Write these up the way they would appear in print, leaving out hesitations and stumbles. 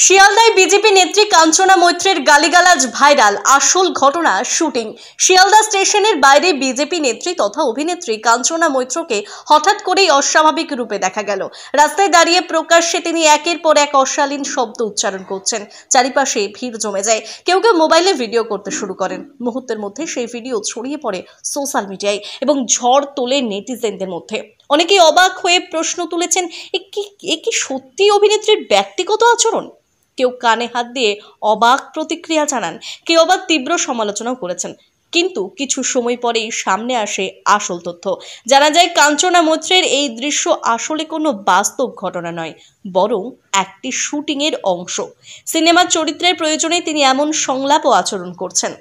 শিয়ালদায় BJP নেত্রী কাঞ্চনা মৈত্রের গালিগালাজ viral, আসল ঘটনা শুটিং। শিয়ালদা স্টেশনের বাইরে বিজেপি নেত্রী তথা অভিনেত্রী কাঞ্চনা মৈত্রকে হঠাৎ করেই অস্বাভাবিক রূপে দেখা গেল। রাস্তায় দাঁড়িয়ে প্রকাশ্যে তিনি একের পর এক অশালীন শব্দ উচ্চারণ করছেন। চারিপাশে ভিড় জমে যায়, কেউ কেউ মোবাইলে ভিডিও করতে শুরু করেন। মুহূর্তের মধ্যে সেই ভিডিও ছড়িয়ে পড়ে সোশ্যাল মিডিয়ায় এবং ঝড় তোলে নেটিজেনদের মধ্যে। অনেকেই অবাক হয়ে প্রশ্ন তুলেছেন, এ কি সত্যি অভিনেত্রীর ব্যক্তিগত আচরণ? কেউ কানে হাত দিয়ে অবাক প্রতিক্রিয়া জানান, কেউ আবার তীব্র সমালোচনাও করেছেন। কিন্তু কিছু সময় পরেই সামনে আসে আসল তথ্য। জানা যায় কাঞ্চনা মৈত্রের এই দৃশ্য আসলে কোনো বাস্তব ঘটনা নয়, বরং একটি শুটিংয়ের অংশ। সিনেমার চরিত্রের প্রয়োজনে তিনি এমন সংলাপ ও আচরণ করছেন।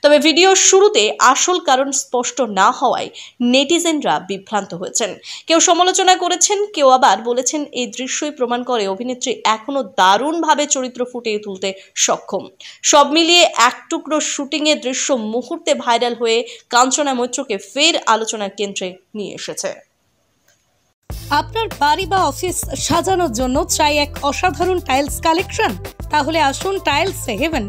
তবে ভিডিওর শুরুতে আসল কারণ স্পষ্ট না হওয়ায় নেটিজেনরা বিভ্রান্ত হয়েছেন। কেউ সমালোচনা করেছেন, কেউ আবার বলেছেন এই দৃশ্যই প্রমাণ করে অভিনেত্রী এখনো দারুণভাবে চরিত্র ফুটিয়ে তুলতে সক্ষম। সব মিলিয়ে এক টুকরো শুটিংয়ের দৃশ্য মুহূর্তে ভাইরাল হয়ে কাঞ্চনা মৈত্রকে ফের আলোচনার কেন্দ্রে নিয়ে এসেছে। আপনার বাড়ি বা অফিস সাজানোর জন্য চাই এক অসাধারণ টাইলস কালেকশন? তাহলে আসুন tiles haven,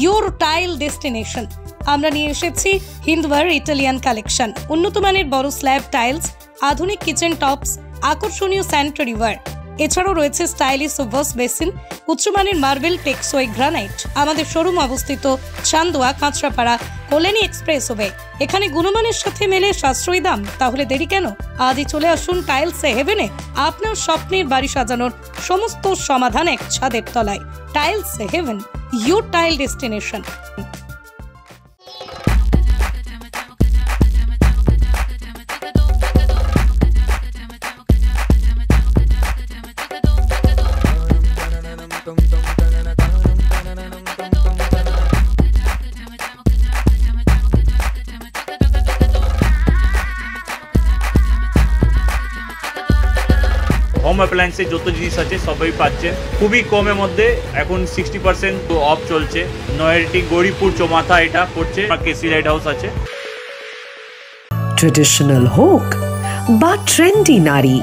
your tile destination. আমরা নিয়ে এসেছি হিন্দওয়ার ইটালিয়ান কালেকশন, উন্নত মানের বড় স্ল্যাব টাইলস, আধুনিক কিচেন টপস, আকর্ষণীয় স্যানিটারি ওয়্যার। এছাড়াও রয়েছে স্টাইলিশ ওয়াশ বেসিন, উচ্চমানের মার্বেল, টেকসই গ্রানাইট। আমাদের শোরুম অবস্থিত চান্দোয়া, কাঁচরাপাড়া, কল্যাণী এক্সপ্রেসওয়ে। এখানে গুণমানের সাথে মেলে সাশ্রয়ী দাম। তাহলে দেরি কেন? আজই চলে আসুন টাইলস হেভেনে। আপনার স্বপ্নের বাড়ি সাজানোর সমস্ত সমাধান এক ছাদের তলায়। Tiles haven, your tile destination. Home অ্যাপ্লায়েন্সে যত জিনিস আছে সবই পাচ্ছেন খুবই কমের মধ্যে। এখন 60% অফ চলছে। নয়ারটি গৌরীপুর চৌমাথা এটা পড়ছে, কেসি লাইট হাউস আছে। ট্রেডিশনাল হোক বা ট্রেন্ডি নারী,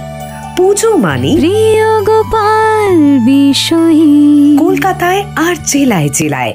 পুজো মানে প্রিয় গোপাল বিষয়ী। কলকাতায় আর জেলায় জেলায়